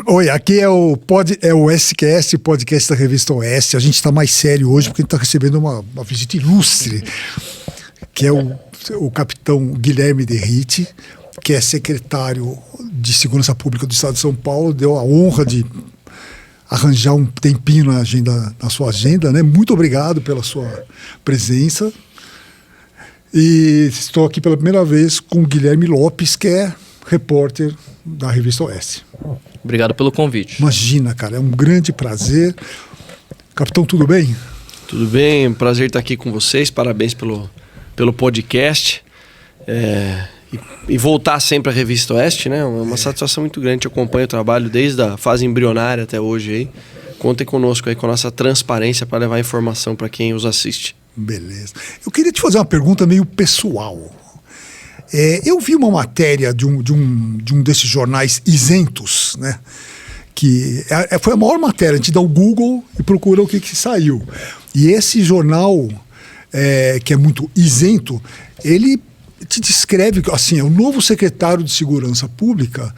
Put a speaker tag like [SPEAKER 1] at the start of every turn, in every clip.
[SPEAKER 1] Oi, aqui é o SQS, podcast da Revista Oeste. A gente está mais sério hoje porque a gente está recebendo uma visita ilustre, que é o capitão Guilherme Derrite, que é secretário de Segurança Pública do Estado de São Paulo. Deu a honra de arranjar um tempinho na sua agenda, né? Muito obrigado pela sua presença. E estou aqui pela primeira vez com o Guilherme Lopes, que é repórter da Revista Oeste.
[SPEAKER 2] Obrigado pelo convite.
[SPEAKER 1] Imagina, cara, é um grande prazer. Capitão, tudo bem?
[SPEAKER 3] Tudo bem, prazer estar aqui com vocês, parabéns pelo podcast. E voltar sempre à Revista Oeste, né? Uma satisfação muito grande. Eu acompanho o trabalho desde a fase embrionária até hoje aí. Contem conosco aí com a nossa transparência para levar informação para quem os assiste.
[SPEAKER 1] Beleza. Eu queria te fazer uma pergunta meio pessoal. Eu vi uma matéria de um desses jornais isentos, né? Que foi a maior matéria. A gente dá o Google e procura o que saiu. E esse jornal, que é muito isento, ele te descreve, assim, é o novo secretário de Segurança Pública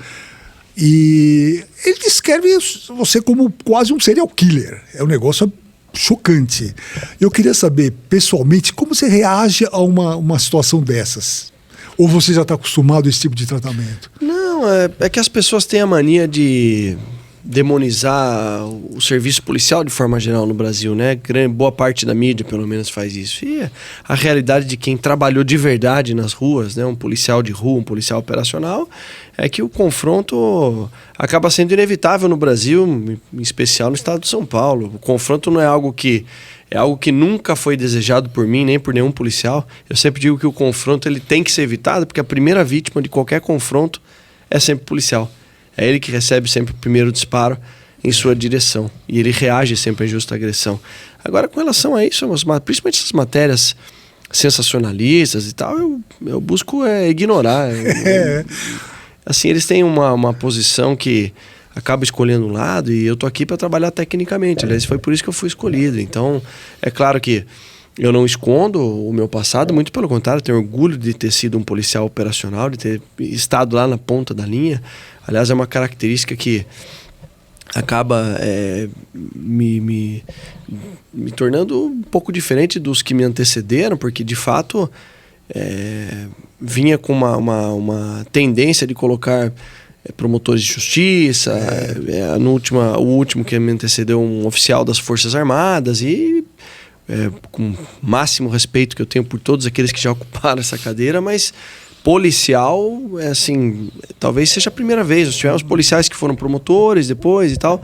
[SPEAKER 1] e ele descreve você como quase um serial killer. É um negócio chocante. Eu queria saber, pessoalmente, como você reage a uma situação dessas? Ou você já está acostumado a esse tipo de tratamento?
[SPEAKER 3] Não, é que as pessoas têm a mania de demonizar o serviço policial de forma geral no Brasil, né? Boa parte da mídia, pelo menos, faz isso. E a realidade de quem trabalhou de verdade nas ruas, né? Um policial de rua, um policial operacional, é que o confronto acaba sendo inevitável no Brasil, em especial no estado de São Paulo. O confronto não é algo que nunca foi desejado por mim, nem por nenhum policial. Eu sempre digo que o confronto ele tem que ser evitado, porque a primeira vítima de qualquer confronto é sempre o policial. É ele que recebe sempre o primeiro disparo em sua direção. E ele reage sempre à injusta agressão. Agora, com relação a isso, principalmente essas matérias sensacionalistas e tal, eu busco ignorar. Assim, eles têm uma posição que acaba escolhendo um lado e eu tô aqui para trabalhar tecnicamente. Aliás, foi por isso que eu fui escolhido. Então, é claro que eu não escondo o meu passado, muito pelo contrário, tenho orgulho de ter sido um policial operacional, de ter estado lá na ponta da linha. Aliás, é uma característica que acaba me tornando um pouco diferente dos que me antecederam, porque de fato vinha com uma tendência de colocar promotores de justiça, o último que me antecedeu um oficial das Forças Armadas e com o máximo respeito que eu tenho por todos aqueles que já ocuparam essa cadeira, mas policial, assim, talvez seja a primeira vez. Nós tivemos policiais que foram promotores depois e tal,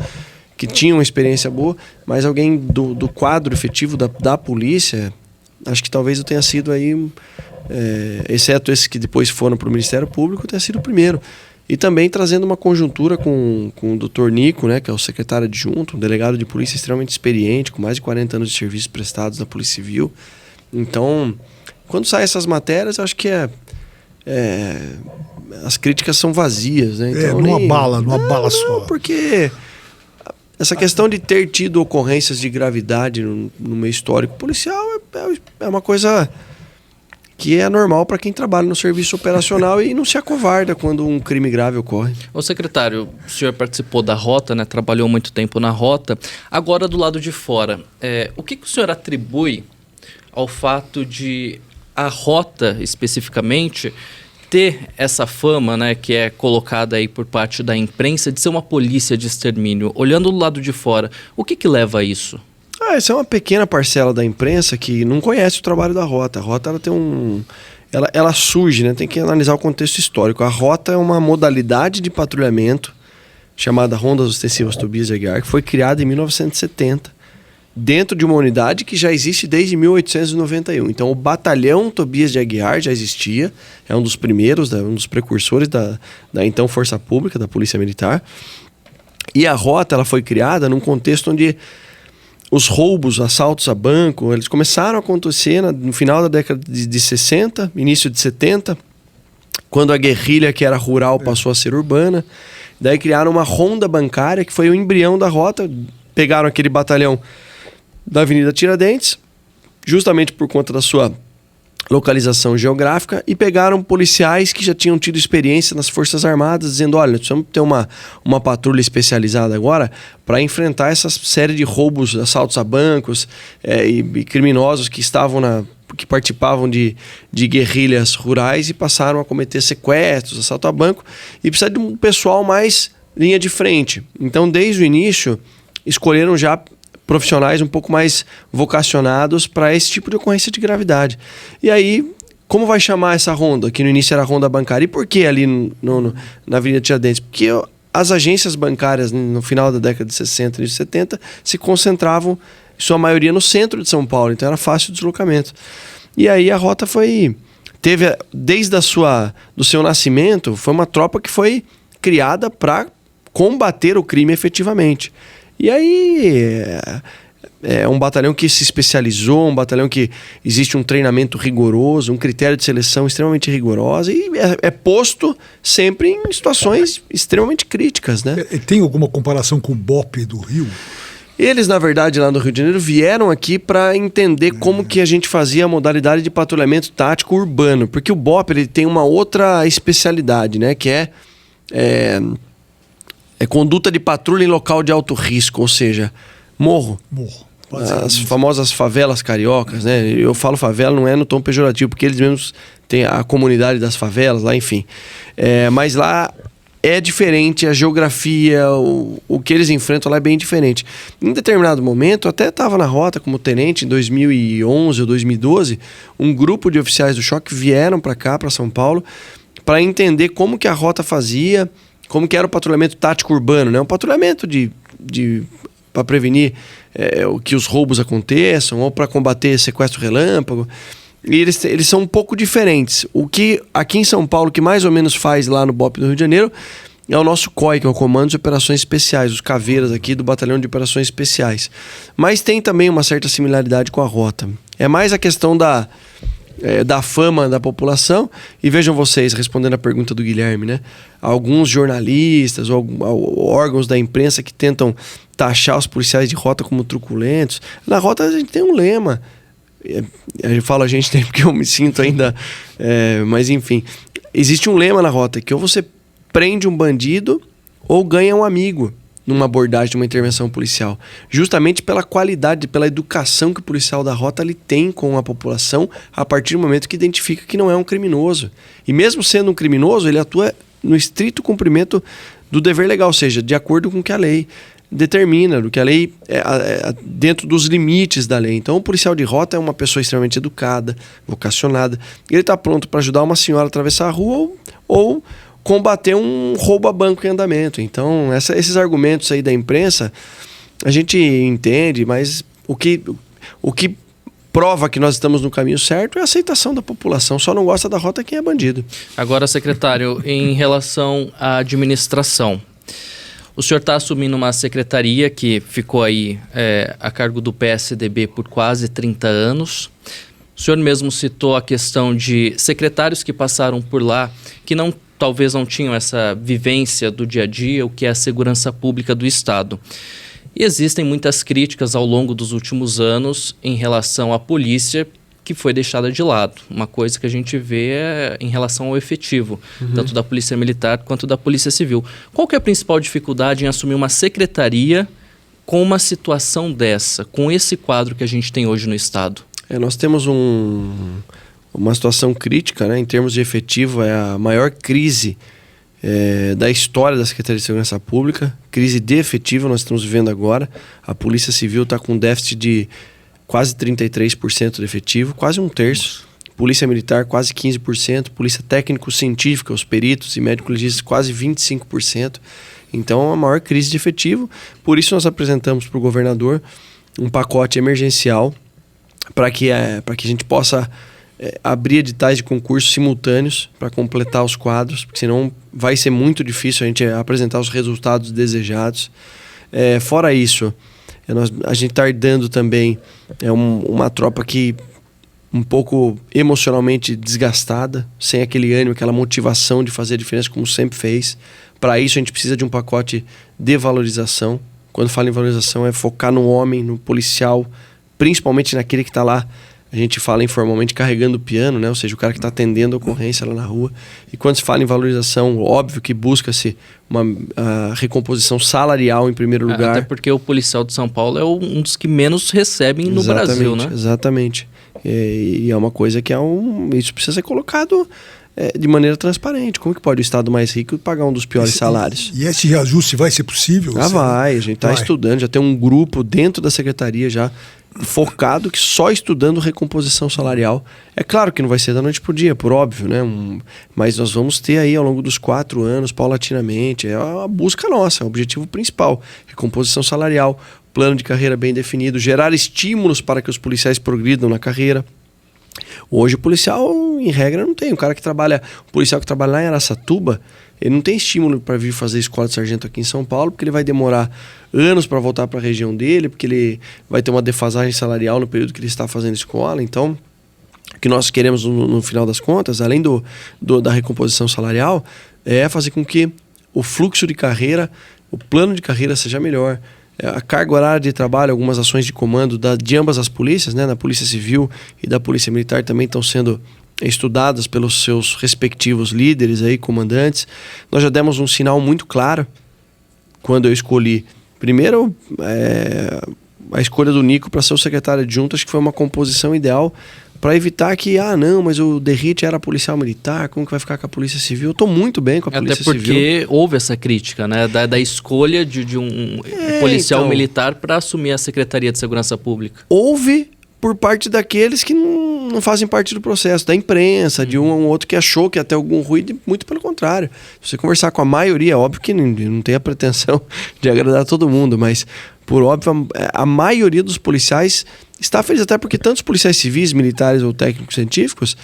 [SPEAKER 3] que tinham uma experiência boa, mas alguém do quadro efetivo da polícia, acho que talvez eu tenha sido aí, exceto esses que depois foram para o Ministério Público, tenha sido o primeiro. E também trazendo uma conjuntura com o Dr. Nico, né, que é o secretário adjunto, um delegado de polícia extremamente experiente, com mais de 40 anos de serviços prestados na Polícia Civil. Então, quando saem essas matérias, acho que as críticas são vazias, né? Então,
[SPEAKER 1] não abala só.
[SPEAKER 3] Porque essa questão de ter tido ocorrências de gravidade no meio histórico policial é uma coisa que é normal para quem trabalha no serviço operacional e não se acovarda quando um crime grave ocorre.
[SPEAKER 2] Ô secretário, o senhor participou da Rota, né? Trabalhou muito tempo na Rota. Agora, do lado de fora, o que o senhor atribui ao fato de a Rota, especificamente, ter essa fama, né, que é colocada aí por parte da imprensa de ser uma polícia de extermínio? Olhando do lado de fora, o que leva a isso?
[SPEAKER 3] Essa é uma pequena parcela da imprensa que não conhece o trabalho da Rota. A Rota ela tem ela surge, né? Tem que analisar o contexto histórico. A Rota é uma modalidade de patrulhamento chamada Rondas Ostensivas Tobias de Aguiar, que foi criada em 1970, dentro de uma unidade que já existe desde 1891. Então, o Batalhão Tobias de Aguiar já existia, é um dos primeiros, um dos precursores da então Força Pública, da Polícia Militar. E a Rota ela foi criada num contexto onde os roubos, assaltos a banco, eles começaram a acontecer no final da década de 60, início de 70, quando a guerrilha que era rural passou a ser urbana. Daí criaram uma ronda bancária, que foi o embrião da Rota. Pegaram aquele batalhão da Avenida Tiradentes, justamente por conta da sua localização geográfica e pegaram policiais que já tinham tido experiência nas Forças Armadas, dizendo, olha, precisamos ter uma patrulha especializada agora para enfrentar essa série de roubos, assaltos a bancos e criminosos que que participavam de guerrilhas rurais e passaram a cometer sequestros, assalto a banco, e precisa de um pessoal mais linha de frente. Então, desde o início, escolheram já profissionais um pouco mais vocacionados para esse tipo de ocorrência de gravidade. E aí, como vai chamar essa ronda? Que no início era a ronda bancária. E por que ali na Avenida Tiradentes? Porque as agências bancárias, no final da década de 60 e 70, se concentravam, em sua maioria, no centro de São Paulo. Então era fácil o deslocamento. E aí a rota teve, desde do seu nascimento, foi uma tropa que foi criada para combater o crime efetivamente. E aí é um batalhão que se especializou, um batalhão que existe um treinamento rigoroso, um critério de seleção extremamente rigoroso e é posto sempre em situações extremamente críticas, né?
[SPEAKER 1] Tem alguma comparação com o BOPE do Rio?
[SPEAKER 3] Eles, na verdade, lá no Rio de Janeiro, vieram aqui para entender como que a gente fazia a modalidade de patrulhamento tático urbano, porque o BOPE ele tem uma outra especialidade, né? Que é conduta de patrulha em local de alto risco, ou seja, morro. As famosas favelas cariocas, né? Eu falo favela, não é no tom pejorativo, porque eles mesmos têm a comunidade das favelas lá, enfim. Mas lá é diferente, a geografia, o que eles enfrentam lá é bem diferente. Em determinado momento, eu até estava na rota como tenente, em 2011 ou 2012, um grupo de oficiais do choque vieram para cá, para São Paulo, para entender como que a rota fazia, como que era o patrulhamento tático urbano, né? Um patrulhamento para prevenir que os roubos aconteçam ou para combater sequestro relâmpago. E eles são um pouco diferentes. O que aqui em São Paulo, que mais ou menos faz lá no BOPE do Rio de Janeiro, é o nosso COI, que é o Comando de Operações Especiais, os caveiras aqui do Batalhão de Operações Especiais. Mas tem também uma certa similaridade com a rota. É mais a questão da fama da população. E vejam vocês, respondendo a pergunta do Guilherme, né? Alguns jornalistas ou órgãos da imprensa que tentam taxar os policiais de rota como truculentos. Na rota a gente tem um lema. Eu falo a gente tem porque eu me sinto ainda... mas enfim, existe um lema na rota, que ou você prende um bandido ou ganha um amigo numa abordagem de uma intervenção policial, justamente pela qualidade, pela educação que o policial da rota ele tem com a população a partir do momento que identifica que não é um criminoso. E mesmo sendo um criminoso, ele atua no estrito cumprimento do dever legal, ou seja, de acordo com o que a lei determina, do que a lei dentro dos limites da lei. Então o policial de rota é uma pessoa extremamente educada, vocacionada, ele está pronto para ajudar uma senhora a atravessar a rua ou combater um roubo a banco em andamento. Então, esses argumentos aí da imprensa, a gente entende, mas o que prova que nós estamos no caminho certo é a aceitação da população. Só não gosta da rota quem é bandido.
[SPEAKER 2] Agora, secretário, em relação à administração, o senhor está assumindo uma secretaria que ficou aí a cargo do PSDB por quase 30 anos. O senhor mesmo citou a questão de secretários que passaram por lá, que talvez não tinham essa vivência do dia a dia, o que é a segurança pública do Estado. E existem muitas críticas ao longo dos últimos anos em relação à polícia, que foi deixada de lado. Uma coisa que a gente vê é em relação ao efetivo, tanto da Polícia Militar quanto da Polícia Civil. Qual que é a principal dificuldade em assumir uma secretaria com uma situação dessa, com esse quadro que a gente tem hoje no Estado?
[SPEAKER 3] Nós temos uma situação crítica, né? Em termos de efetivo, é a maior crise da história da Secretaria de Segurança Pública, crise de efetivo nós estamos vivendo agora. A Polícia Civil está com um déficit de quase 33% de efetivo, quase um terço. Polícia Militar, quase 15%. Polícia Técnico-Científica, os peritos e médico-legistas, quase 25%. Então, é a maior crise de efetivo. Por isso, nós apresentamos para o governador um pacote emergencial para que a gente possa abrir editais de concurso simultâneos para completar os quadros, porque senão vai ser muito difícil a gente apresentar os resultados desejados. Fora isso, a gente está herdando também uma tropa que um pouco emocionalmente desgastada, sem aquele ânimo, aquela motivação de fazer a diferença como sempre fez. Para isso a gente precisa de um pacote de valorização. Quando falo em valorização é focar no homem, no policial, principalmente naquele que está lá A gente fala informalmente carregando o piano, né? Ou seja, o cara que está atendendo a ocorrência lá na rua. E quando se fala em valorização, óbvio que busca-se uma recomposição salarial em primeiro lugar.
[SPEAKER 2] Até porque o policial de São Paulo é um dos que menos recebem no Brasil, né?
[SPEAKER 3] Exatamente. E é uma coisa que isso precisa ser colocado de maneira transparente. Como que pode o Estado mais rico pagar um dos piores salários?
[SPEAKER 1] E esse reajuste vai ser possível?
[SPEAKER 3] Vai. A gente está estudando, já tem um grupo dentro da secretaria já focado que só estudando recomposição salarial. É claro que não vai ser da noite pro dia, por óbvio, né? Mas nós vamos ter aí ao longo dos 4 anos, paulatinamente, é a busca nossa, é o objetivo principal. Recomposição salarial, plano de carreira bem definido, gerar estímulos para que os policiais progridam na carreira. Hoje o policial, em regra, não tem. O policial que trabalha lá em Araçatuba, ele não tem estímulo para vir fazer escola de sargento aqui em São Paulo, porque ele vai demorar anos para voltar para a região dele, porque ele vai ter uma defasagem salarial no período que ele está fazendo escola. Então, o que nós queremos no final das contas, além da recomposição salarial, é fazer com que o fluxo de carreira, o plano de carreira seja melhor. A carga horária de trabalho, algumas ações de comando de ambas as polícias, né, da Polícia Civil e da Polícia Militar, também estão sendo estudadas pelos seus respectivos líderes, aí, comandantes. Nós já demos um sinal muito claro quando eu escolhi, primeiro, a escolha do Nico para ser o secretário adjunto. Acho que foi uma composição ideal para evitar que, não, mas o Derrite era policial militar, como que vai ficar com a Polícia Civil? Eu estou muito bem com a Polícia Civil.
[SPEAKER 2] Até porque houve essa crítica, né, da escolha de um policial militar para assumir a Secretaria de Segurança Pública.
[SPEAKER 3] Houve por parte daqueles que não fazem parte do processo, da imprensa, de um ou outro que achou que ia ter algum ruído, muito pelo contrário. Se você conversar com a maioria, óbvio que não tem a pretensão de agradar todo mundo, mas por óbvio, a maioria dos policiais está feliz, até porque tantos policiais civis, militares ou técnicos científicos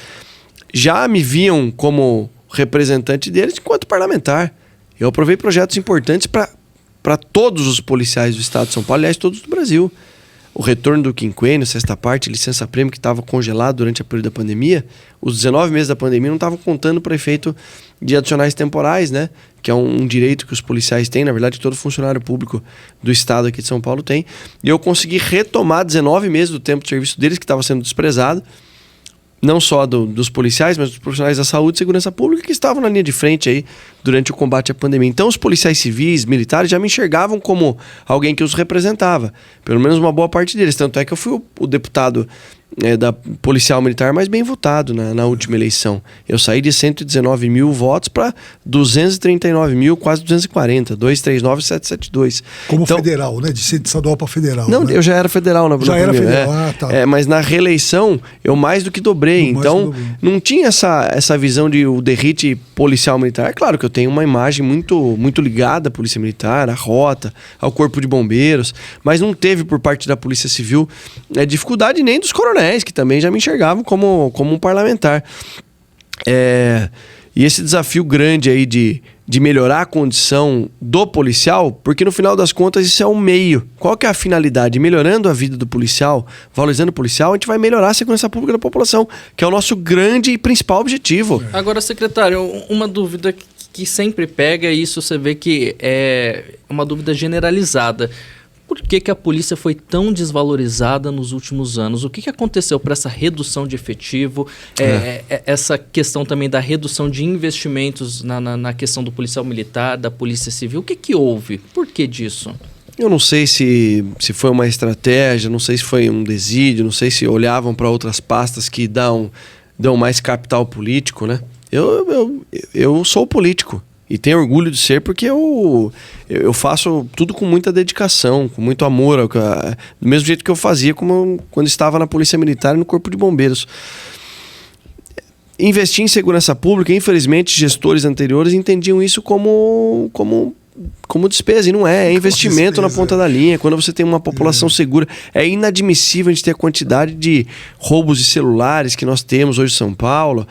[SPEAKER 3] já me viam como representante deles enquanto parlamentar. Eu aprovei projetos importantes para todos os policiais do estado de São Paulo, aliás, todos do Brasil. O retorno do quinquênio, sexta parte, licença-prêmio que estava congelado durante a período da pandemia, os 19 meses da pandemia não estavam contando para efeito de adicionais temporais, né? Que é um direito que os policiais têm, na verdade todo funcionário público do estado aqui de São Paulo tem. E eu consegui retomar 19 meses do tempo de serviço deles, que estava sendo desprezado, não só dos policiais, mas dos profissionais da saúde e segurança pública que estavam na linha de frente aí durante o combate à pandemia. Então os policiais civis, militares já me enxergavam como alguém que os representava, pelo menos uma boa parte deles. Tanto é que eu fui o deputado da policial militar mais bem votado na última eleição. Eu saí de 119 mil votos para 239 mil, quase 240, 239,772.
[SPEAKER 1] Como então, federal, né? De ser de estadual para federal.
[SPEAKER 3] Não,
[SPEAKER 1] né?
[SPEAKER 3] Eu já era federal na
[SPEAKER 1] Já era federal, tá.
[SPEAKER 3] Mas na reeleição eu mais do que dobrei. Então não tinha essa visão de o Derrite policial militar. É claro que eu tenho uma imagem muito, muito ligada à Polícia Militar, à Rota, ao Corpo de Bombeiros, mas não teve por parte da Polícia Civil dificuldade nem dos coronéis, que também já me enxergavam como um parlamentar. E esse desafio grande aí de melhorar a condição do policial, porque no final das contas isso é um meio. Qual que é a finalidade? Melhorando a vida do policial, valorizando o policial, a gente vai melhorar a segurança pública da população, que é o nosso grande e principal objetivo.
[SPEAKER 2] Agora, secretário, uma dúvida que sempre pega, e isso você vê que é uma dúvida generalizada. Por que a polícia foi tão desvalorizada nos últimos anos? O que aconteceu para essa redução de efetivo? Essa questão também da redução de investimentos na questão do policial militar, da polícia civil. O que houve? Por que disso?
[SPEAKER 3] Eu não sei se foi uma estratégia, não sei se foi um desídio, não sei se olhavam para outras pastas que dão mais capital político, né? Eu sou político. E tenho orgulho de ser porque eu faço tudo com muita dedicação, com muito amor, do mesmo jeito que eu fazia quando estava na Polícia Militar e no Corpo de Bombeiros. Investir em segurança pública, infelizmente, gestores anteriores entendiam isso como despesa, e não é investimento na ponta da linha. Quando você tem uma população segura, é inadmissível a gente ter a quantidade de roubos de celulares que nós temos hoje em São Paulo,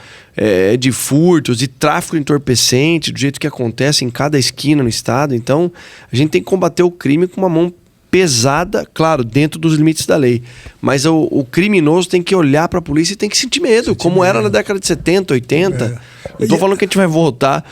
[SPEAKER 3] de furtos, de tráfico entorpecente, do jeito que acontece em cada esquina no estado. Então, a gente tem que combater o crime com uma mão pesada, claro, dentro dos limites da lei. Mas o criminoso tem que olhar para a polícia e tem que sentir medo, como era na década de 70, 80. Não estou falando que a gente vai voltar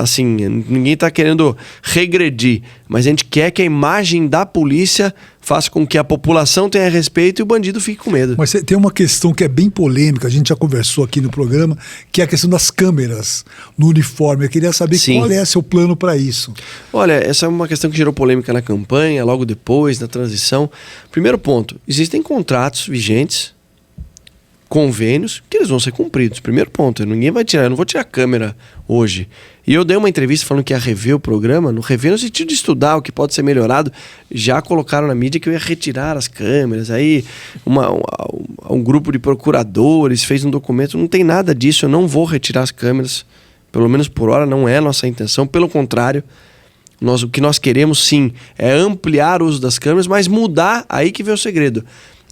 [SPEAKER 3] assim, ninguém está querendo regredir, mas a gente quer que a imagem da polícia faça com que a população tenha respeito e o bandido fique com medo.
[SPEAKER 1] Mas tem uma questão que é bem polêmica, a gente já conversou aqui no programa, que é a questão das câmeras no uniforme. Eu queria saber qual é seu plano para isso.
[SPEAKER 3] Olha, essa é uma questão que gerou polêmica na campanha, logo depois, na transição. Primeiro ponto, existem contratos vigentes, convênios, que eles vão ser cumpridos. Primeiro ponto, ninguém vai tirar, eu não vou tirar a câmera hoje. E eu dei uma entrevista falando que ia rever o programa, no rever no sentido de estudar o que pode ser melhorado. Já colocaram na mídia que eu ia retirar as câmeras. Aí um grupo de procuradores fez um documento, não tem nada disso, eu não vou retirar as câmeras, pelo menos por hora não é nossa intenção, pelo contrário, o que nós queremos sim é ampliar o uso das câmeras, mas mudar, aí que vem o segredo,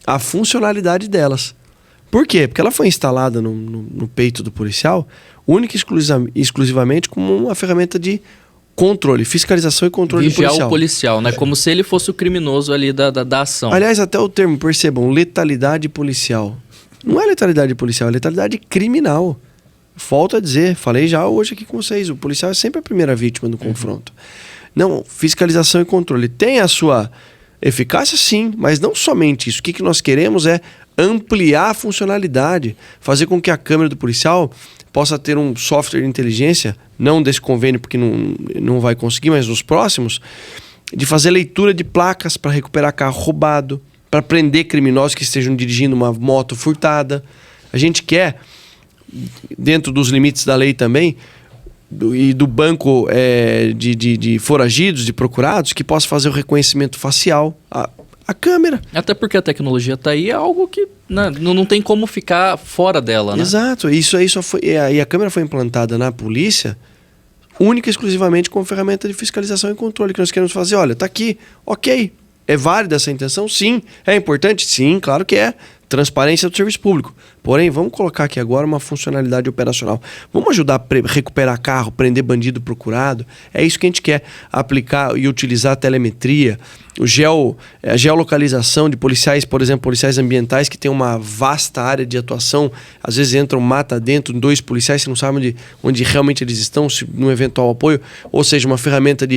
[SPEAKER 3] a funcionalidade delas. Por quê? Porque ela foi instalada no peito do policial única e exclusivamente como uma ferramenta de controle, fiscalização e controle
[SPEAKER 2] policial.
[SPEAKER 3] Vigiar
[SPEAKER 2] o policial, né? Como se ele fosse o criminoso ali da ação.
[SPEAKER 3] Aliás, até o termo, percebam, letalidade policial. Não é letalidade policial, é letalidade criminal. Volto a dizer, falei já hoje aqui com vocês, o policial é sempre a primeira vítima do confronto. Não, fiscalização e controle. Tem a sua eficácia, sim, mas não somente isso. O que nós queremos é ampliar a funcionalidade, fazer com que a câmera do policial possa ter um software de inteligência, não desse convênio porque não vai conseguir, mas nos próximos, de fazer leitura de placas para recuperar carro roubado, para prender criminosos que estejam dirigindo uma moto furtada. A gente quer, dentro dos limites da lei também, e do banco de foragidos, de procurados, que possa fazer o reconhecimento facial, a câmera.
[SPEAKER 2] Até porque a tecnologia está aí, é algo que não tem como ficar fora dela, né?
[SPEAKER 3] Exato. Isso aí e a câmera foi implantada na polícia única e exclusivamente como ferramenta de fiscalização e controle que nós queremos fazer. Olha, tá aqui, ok. É válida essa intenção? Sim. É importante? Sim, claro que é. Transparência do serviço público. Porém, vamos colocar aqui agora uma funcionalidade operacional. Vamos ajudar a recuperar carro, prender bandido procurado. É isso que a gente quer. Aplicar e utilizar a telemetria, a geolocalização de policiais, por exemplo, policiais ambientais que tem uma vasta área de atuação. Às vezes entram mata dentro, 2 policiais, você não sabe onde realmente eles estão, se num eventual apoio. Ou seja, uma ferramenta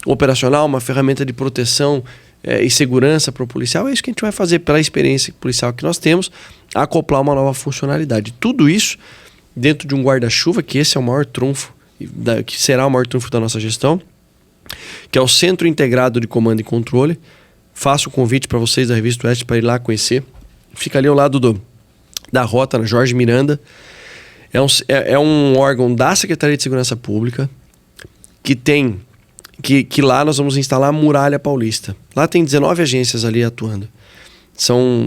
[SPEAKER 3] operacional, uma ferramenta de proteção e segurança para o policial. É isso que a gente vai fazer pela experiência policial que nós temos, acoplar uma nova funcionalidade. Tudo isso dentro de um guarda-chuva, que esse é o maior trunfo, que será o maior trunfo da nossa gestão, que é o Centro Integrado de Comando e Controle. Faço o convite para vocês da Revista Oeste para ir lá conhecer. Fica ali ao lado da Rota, na Jorge Miranda. É um órgão da Secretaria de Segurança Pública que lá nós vamos instalar a Muralha Paulista. Lá tem 19 agências ali atuando.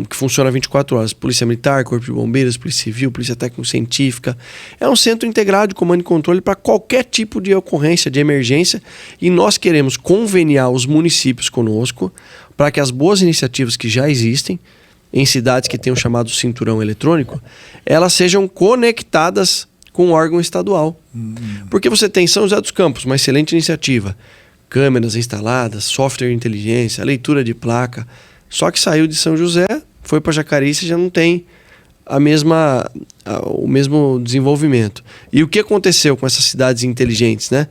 [SPEAKER 3] Que funcionam 24 horas. Polícia Militar, Corpo de Bombeiros, Polícia Civil, Polícia Técnico-Científica. É um centro integrado de comando e controle para qualquer tipo de ocorrência, de emergência. E nós queremos conveniar os municípios conosco para que as boas iniciativas que já existem em cidades que têm o chamado cinturão eletrônico, elas sejam conectadas com o órgão estadual. Porque você tem São José dos Campos, uma excelente iniciativa. Câmeras instaladas, software de inteligência, leitura de placa. Só que saiu de São José, foi para Jacareí e já não tem o mesmo desenvolvimento. E o que aconteceu com essas cidades inteligentes, né?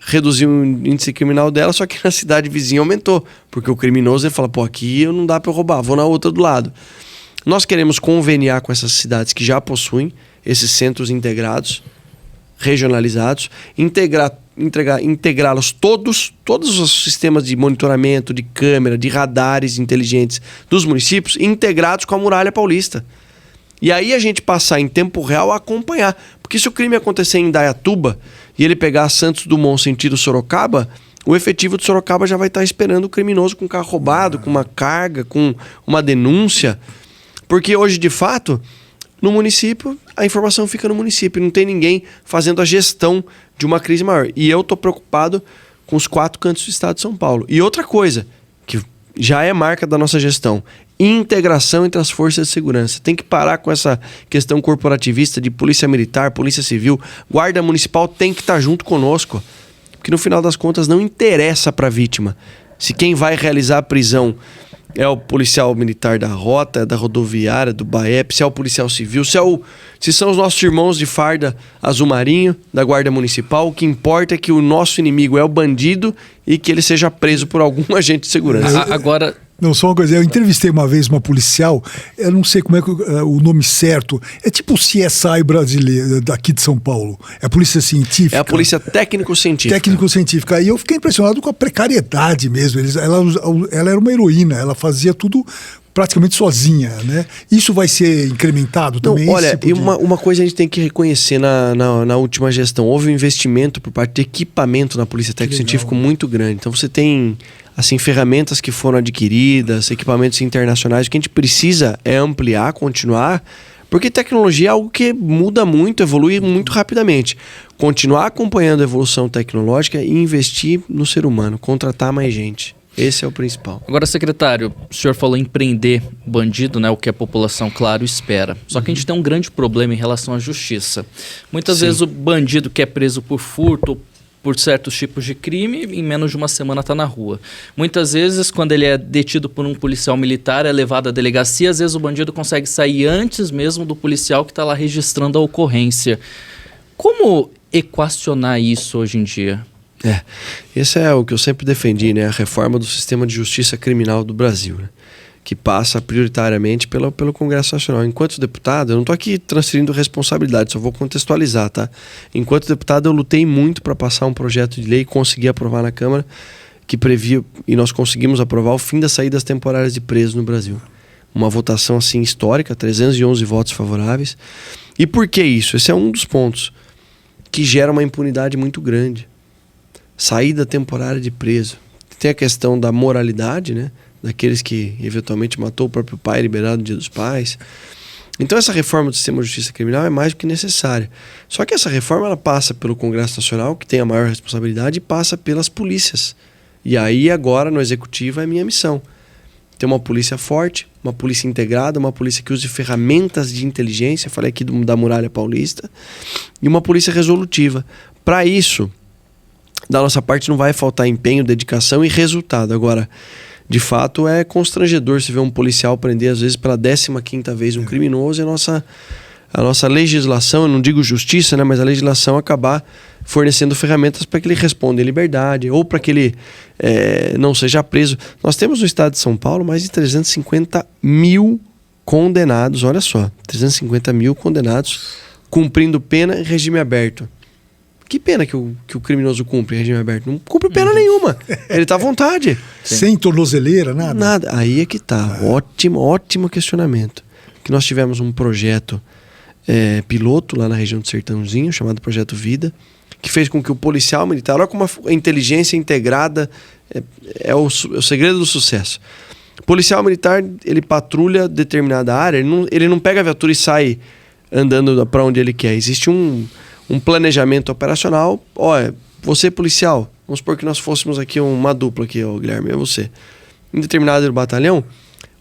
[SPEAKER 3] Reduziu o índice criminal dela, só que na cidade vizinha aumentou. Porque o criminoso ele fala, aqui não dá para eu roubar, vou na outra do lado. Nós queremos conveniar com essas cidades que já possuem esses centros integrados, regionalizados, integrá-los todos os sistemas de monitoramento, de câmera, de radares inteligentes dos municípios, integrados com a Muralha Paulista. E aí a gente passar em tempo real a acompanhar. Porque se o crime acontecer em Indaiatuba e ele pegar Santos Dumont sentido Sorocaba, o efetivo de Sorocaba já vai estar esperando o criminoso com carro roubado, com uma carga, com uma denúncia. Porque hoje, de fato, no município, a informação fica no município. Não tem ninguém fazendo a gestão de uma crise maior. E eu estou preocupado com os 4 cantos do estado de São Paulo. E outra coisa, que já é marca da nossa gestão, integração entre as forças de segurança. Tem que parar com essa questão corporativista de polícia militar, polícia civil, guarda municipal tem que estar junto conosco. Porque no final das contas não interessa para a vítima se quem vai realizar a prisão é o policial militar da rota, é da rodoviária, do BAEP, se é o policial civil, se são os nossos irmãos de farda azul marinho, da guarda municipal. O que importa é que o nosso inimigo é o bandido e que ele seja preso por algum agente de segurança.
[SPEAKER 2] Agora...
[SPEAKER 1] Não, só uma coisa, eu entrevistei uma vez uma policial, eu não sei como é que o nome certo, é tipo o CSI brasileiro, daqui de São Paulo, é a polícia científica.
[SPEAKER 3] É a polícia técnico-científica.
[SPEAKER 1] Técnico-científica, e eu fiquei impressionado com a precariedade mesmo, ela era uma heroína, ela fazia tudo praticamente sozinha, né? Isso vai ser incrementado também?
[SPEAKER 3] Não, olha, e uma coisa a gente tem que reconhecer na última gestão, houve um investimento por parte de equipamento na polícia técnico-científica muito grande, então você tem... assim, ferramentas que foram adquiridas, equipamentos internacionais. O que a gente precisa é ampliar, continuar, porque tecnologia é algo que muda muito, evolui muito rapidamente. Continuar acompanhando a evolução tecnológica e investir no ser humano, contratar mais gente. Esse é o principal.
[SPEAKER 2] Agora, secretário, o senhor falou em prender bandido, né? O que a população, claro, espera. Só que a gente tem um grande problema em relação à justiça. Muitas vezes o bandido que é preso por furto, por certos tipos de crime, em menos de uma semana está na rua. Muitas vezes, quando ele é detido por um policial militar, é levado à delegacia, às vezes o bandido consegue sair antes mesmo do policial que está lá registrando a ocorrência. Como equacionar isso hoje em dia?
[SPEAKER 3] Esse é o que eu sempre defendi, né? A reforma do sistema de justiça criminal do Brasil, né? Que passa prioritariamente pelo Congresso Nacional. Enquanto deputado, eu não estou aqui transferindo responsabilidade, só vou contextualizar, tá? Enquanto deputado, eu lutei muito para passar um projeto de lei e conseguir aprovar na Câmara que previa, e nós conseguimos aprovar, o fim das saídas temporárias de presos no Brasil. Uma votação assim histórica, 311 votos favoráveis. E por que isso? Esse é um dos pontos que gera uma impunidade muito grande. Saída temporária de preso. Tem a questão da moralidade, né? Daqueles que eventualmente matou o próprio pai, liberado no Dia dos Pais. Então essa reforma do sistema de justiça criminal é mais do que necessária. Só que essa reforma ela passa pelo Congresso Nacional, que tem a maior responsabilidade, e passa pelas polícias. E aí agora no Executivo é minha missão. Ter uma polícia forte, uma polícia integrada, uma polícia que use ferramentas de inteligência, falei aqui da Muralha Paulista, e uma polícia resolutiva. Para isso, da nossa parte não vai faltar empenho, dedicação e resultado. Agora, de fato, é constrangedor se ver um policial prender, às vezes, pela 15ª vez um criminoso e a nossa legislação, eu não digo justiça, né, mas a legislação acabar fornecendo ferramentas para que ele responda em liberdade ou para que ele não seja preso. Nós temos no estado de São Paulo mais de 350 mil condenados, olha só, 350 mil condenados cumprindo pena em regime aberto. Que pena que o criminoso cumpre em regime aberto? Não cumpre pena nenhuma. Ele está à vontade.
[SPEAKER 1] Sem tornozeleira, nada?
[SPEAKER 3] Nada. Aí é que está. Ótimo questionamento. Que nós tivemos um projeto piloto lá na região do Sertãozinho, chamado Projeto Vida, que fez com que o policial militar, olha como a inteligência integrada é o segredo do sucesso. O policial militar, ele patrulha determinada área, ele não pega a viatura e sai andando para onde ele quer. Existe um planejamento operacional. Olha, você policial, vamos supor que nós fôssemos aqui uma dupla aqui, ó, Guilherme, é você. Em determinado batalhão,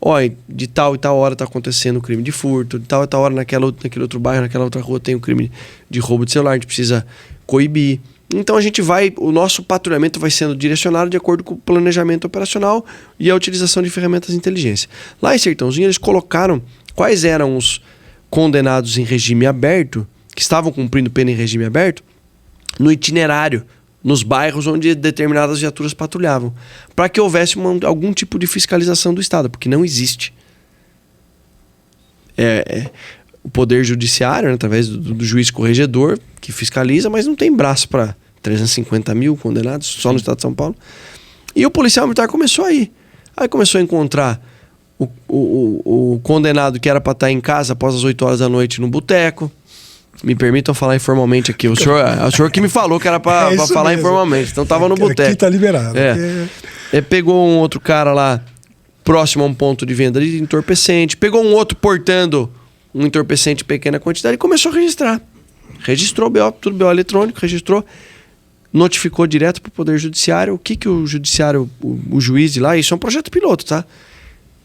[SPEAKER 3] olha, de tal e tal hora está acontecendo o crime de furto, de tal e tal hora naquele outro bairro, naquela outra rua tem o crime de roubo de celular, a gente precisa coibir. Então o nosso patrulhamento vai sendo direcionado de acordo com o planejamento operacional e a utilização de ferramentas de inteligência. Lá em Sertãozinho eles colocaram quais eram os condenados em regime aberto, que estavam cumprindo pena em regime aberto, no itinerário, nos bairros onde determinadas viaturas patrulhavam, para que houvesse algum tipo de fiscalização do Estado, porque não existe. O Poder Judiciário, né, através do juiz corregedor, que fiscaliza, mas não tem braço para 350 mil condenados só no Estado de São Paulo. E o policial militar começou aí. Aí começou a encontrar o condenado que era para estar em casa após as 8 horas da noite no boteco. Me permitam falar informalmente aqui. O senhor que me falou que era para falar mesmo. Informalmente. Então tava no boteco.
[SPEAKER 1] Aqui tá liberado.
[SPEAKER 3] Pegou um outro cara lá próximo a um ponto de venda de entorpecente. Pegou um outro portando um entorpecente em pequena quantidade e começou a registrar. Registrou tudo BO eletrônico, registrou, notificou direto para o Poder Judiciário. O que o Judiciário, o juiz de lá, isso é um projeto piloto, tá?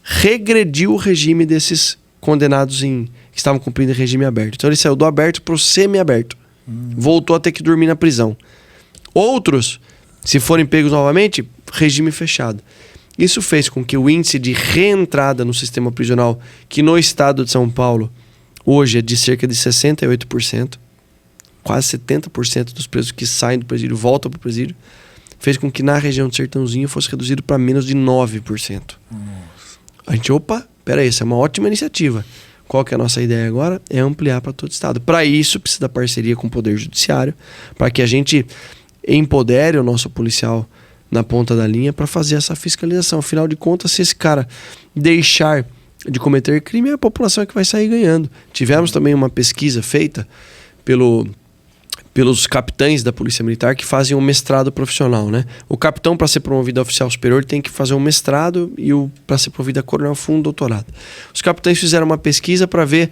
[SPEAKER 3] Regrediu o regime desses condenados que estavam cumprindo em regime aberto. Então ele saiu do aberto para o semi-aberto. Voltou a ter que dormir na prisão. Outros, se forem pegos novamente, regime fechado. Isso fez com que o índice de reentrada no sistema prisional, que no estado de São Paulo hoje é de cerca de 68%, quase 70% dos presos que saem do presídio voltam para o presídio, fez com que na região do Sertãozinho fosse reduzido para menos de 9%. A gente, peraí, essa é uma ótima iniciativa. Qual que é a nossa ideia agora? É ampliar para todo o estado. Para isso, precisa da parceria com o Poder Judiciário, para que a gente empodere o nosso policial na ponta da linha para fazer essa fiscalização. Afinal de contas, se esse cara deixar de cometer crime, é a população que vai sair ganhando. Tivemos também uma pesquisa feita pelos capitães da Polícia Militar que fazem um mestrado profissional, né? O capitão, para ser promovido a oficial superior, tem que fazer um mestrado e para ser promovido a coronel, um doutorado. Os capitães fizeram uma pesquisa para ver,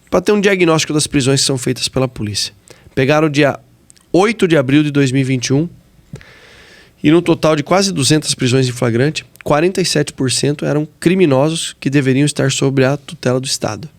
[SPEAKER 3] para ter um diagnóstico das prisões que são feitas pela polícia. Pegaram o dia 8 de abril de 2021 e no total de quase 200 prisões em flagrante, 47% eram criminosos que deveriam estar sob a tutela do Estado.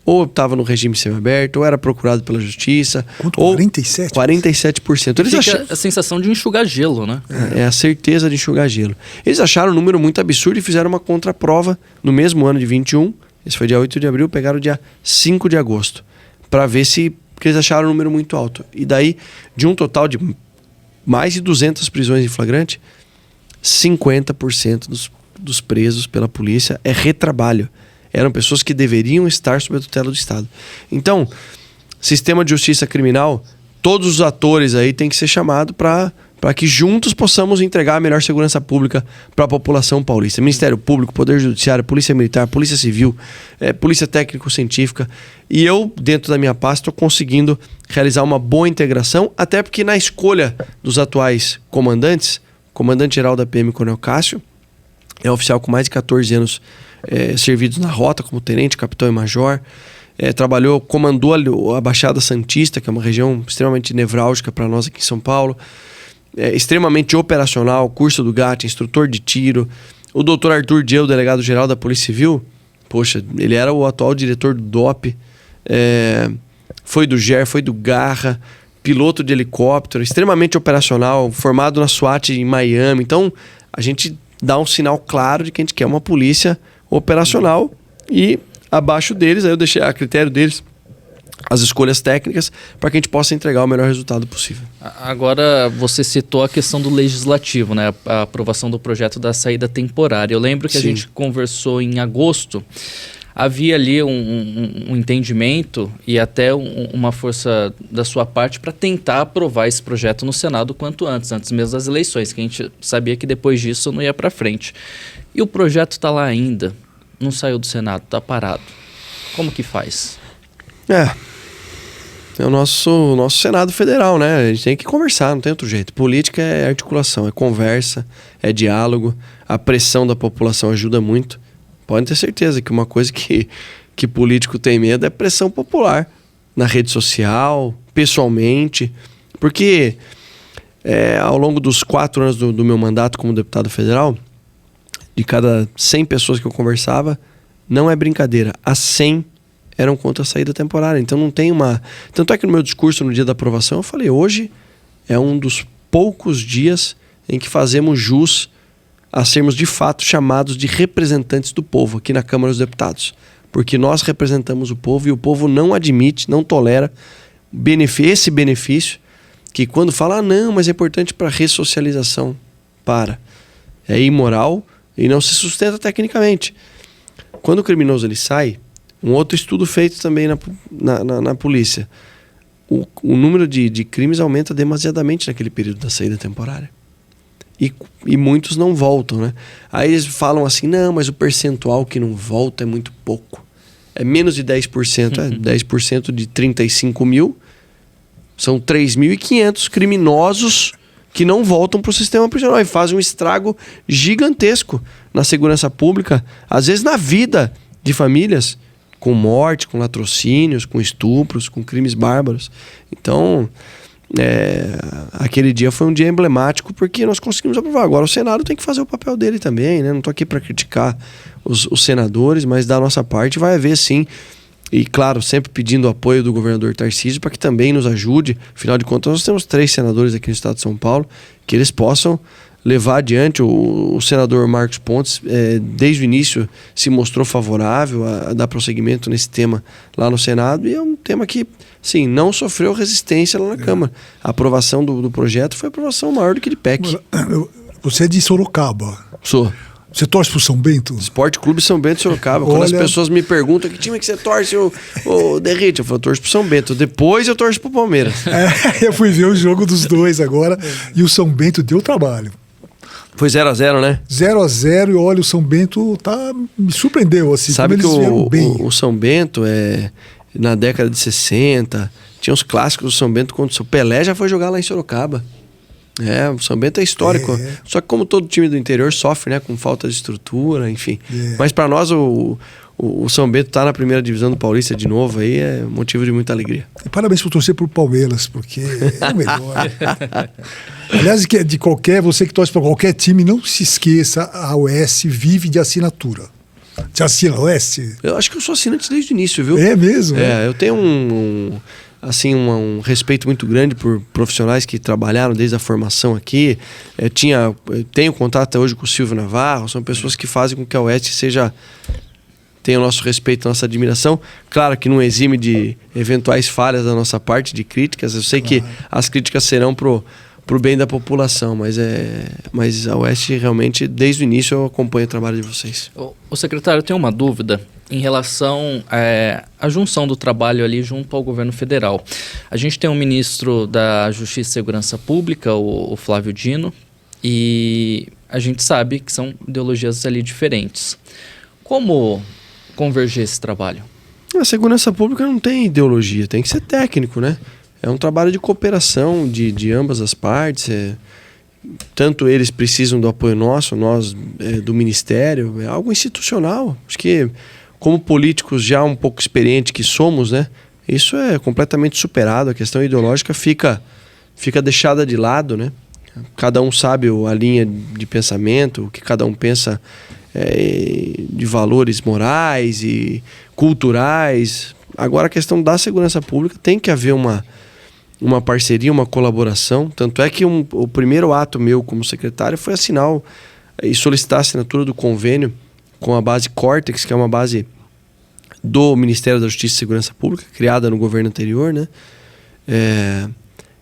[SPEAKER 3] Ou estava no regime semiaberto, ou era procurado pela justiça.
[SPEAKER 1] Quanto?
[SPEAKER 3] Ou
[SPEAKER 1] 47%?
[SPEAKER 3] 47%. Eles
[SPEAKER 2] Fica a sensação de enxugar gelo, né?
[SPEAKER 3] É a certeza de enxugar gelo. Eles acharam um número muito absurdo e fizeram uma contraprova no mesmo ano de 21. Esse foi dia 8 de abril, pegaram o dia 5 de agosto. Para ver se... Porque eles acharam um número muito alto. E daí, de um total de mais de 200 prisões em flagrante, 50% dos presos pela polícia é retrabalho. Eram pessoas que deveriam estar sob a tutela do Estado. Então, sistema de justiça criminal, todos os atores aí têm que ser chamados para que juntos possamos entregar a melhor segurança pública para a população paulista. Ministério Público, Poder Judiciário, Polícia Militar, Polícia Civil, Polícia Técnico-Científica. E eu, dentro da minha pasta, estou conseguindo realizar uma boa integração, até porque na escolha dos atuais comandantes, comandante-geral da PM, Coronel Cássio, é um oficial com mais de 14 anos servidos na rota, como tenente, capitão e major. Comandou a Baixada Santista, que é uma região extremamente nevrálgica para nós aqui em São Paulo. Extremamente operacional, curso do GAT, instrutor de tiro. O doutor Arthur Diel, delegado-geral da Polícia Civil, poxa, ele era o atual diretor do DOP, foi do GER, foi do Garra, piloto de helicóptero, extremamente operacional, formado na SWAT em Miami. Então, a gente dá um sinal claro de que a gente quer uma polícia operacional e abaixo deles, aí eu deixei a critério deles as escolhas técnicas para que a gente possa entregar o melhor resultado possível.
[SPEAKER 2] Agora, você citou a questão do legislativo, né? A aprovação do projeto da saída temporária. Eu lembro que a gente conversou em agosto, havia ali um entendimento e até uma força da sua parte para tentar aprovar esse projeto no Senado o quanto antes mesmo das eleições, que a gente sabia que depois disso não ia para frente. E o projeto está lá ainda, não saiu do Senado, está parado. Como que faz?
[SPEAKER 3] É o nosso Senado Federal, né? A gente tem que conversar, não tem outro jeito. Política é articulação, é conversa, é diálogo. A pressão da população ajuda muito. Pode ter certeza que uma coisa que político tem medo é pressão popular. Na rede social, pessoalmente. Porque ao longo dos 4 anos do meu mandato como deputado federal, de cada 100 pessoas que eu conversava, não é brincadeira, as 100 eram contra a saída temporária. Então não tem uma... Tanto é que no meu discurso no dia da aprovação eu falei, hoje é um dos poucos dias em que fazemos jus a sermos de fato chamados de representantes do povo aqui na Câmara dos Deputados. Porque nós representamos o povo e o povo não admite, não tolera esse benefício que quando fala, não, mas é importante para ressocialização. É imoral e não se sustenta tecnicamente. Quando o criminoso ele sai, um outro estudo feito também na polícia, o número de crimes aumenta demasiadamente naquele período da saída temporária. E muitos não voltam, né? Aí eles falam assim, não, mas o percentual que não volta é muito pouco. É menos de 10%. 10% de 35 mil são 3.500 criminosos que não voltam para o sistema prisional e fazem um estrago gigantesco na segurança pública, às vezes na vida de famílias, com morte, com latrocínios, com estupros, com crimes bárbaros. Então, aquele dia foi um dia emblemático porque nós conseguimos aprovar. Agora o Senado tem que fazer o papel dele também, né? Não estou aqui para criticar os senadores, mas da nossa parte vai haver sim. E claro, sempre pedindo o apoio do governador Tarcísio para que também nos ajude. Afinal de contas, nós temos 3 senadores aqui no estado de São Paulo, que eles possam levar adiante. O senador Marcos Pontes, desde o início, se mostrou favorável a dar prosseguimento nesse tema lá no Senado, e é um tema que, sim, não sofreu resistência lá na Câmara. A aprovação do projeto foi a aprovação maior do que de PEC.
[SPEAKER 1] Você é de Sorocaba.
[SPEAKER 3] Sou.
[SPEAKER 1] Você torce pro São Bento?
[SPEAKER 3] Esporte Clube São Bento Sorocaba. Quando as pessoas me perguntam que time que você torce, ô Derrite, eu falo, eu torço pro São Bento. Depois eu torço pro Palmeiras.
[SPEAKER 1] Eu fui ver o jogo dos dois agora e o São Bento deu trabalho.
[SPEAKER 3] Foi 0-0, né?
[SPEAKER 1] 0-0 e olha, o São Bento me surpreendeu. Assim,
[SPEAKER 3] sabe que
[SPEAKER 1] bem.
[SPEAKER 3] O São Bento, na década de 60, tinha os clássicos do São Bento quando o Pelé já foi jogar lá em Sorocaba. O São Bento é histórico. Só que como todo time do interior sofre, né, com falta de estrutura, enfim. Mas para nós o São Bento tá na primeira divisão do Paulista de novo, aí é motivo de muita alegria.
[SPEAKER 1] E parabéns por torcer pro Palmeiras, porque é o melhor. Aliás, você que torce para qualquer time, não se esqueça, a OS vive de assinatura. Você assina a OS?
[SPEAKER 3] Eu acho que eu sou assinante desde o início, viu?
[SPEAKER 1] É mesmo?
[SPEAKER 3] Eu tenho um respeito muito grande por profissionais que trabalharam desde a formação aqui. Tenho contato até hoje com o Silvio Navarro, são pessoas que fazem com que a Oeste tenha o nosso respeito, a nossa admiração. Claro que não exime de eventuais falhas da nossa parte, de críticas. Eu sei que as críticas serão pro bem da população, mas a Oeste realmente, desde o início, eu acompanho o trabalho de vocês.
[SPEAKER 2] O secretário, eu tenho uma dúvida em relação à junção do trabalho ali junto ao governo federal. A gente tem um ministro da Justiça e Segurança Pública, o Flávio Dino, e a gente sabe que são ideologias ali diferentes. Como converger esse trabalho?
[SPEAKER 3] A segurança pública não tem ideologia, tem que ser técnico, né? É um trabalho de cooperação de ambas as partes. Tanto eles precisam do apoio nosso, nós do Ministério. É algo institucional. Acho que, como políticos já um pouco experientes que somos, né? Isso é completamente superado. A questão ideológica fica deixada de lado, né? Cada um sabe a linha de pensamento, o que cada um pensa de valores morais e culturais. Agora, a questão da segurança pública tem que haver uma parceria, uma colaboração. Tanto é que o primeiro ato meu como secretário foi assinar e solicitar a assinatura do convênio com a base Cortex, que é uma base do Ministério da Justiça e Segurança Pública, criada no governo anterior, né?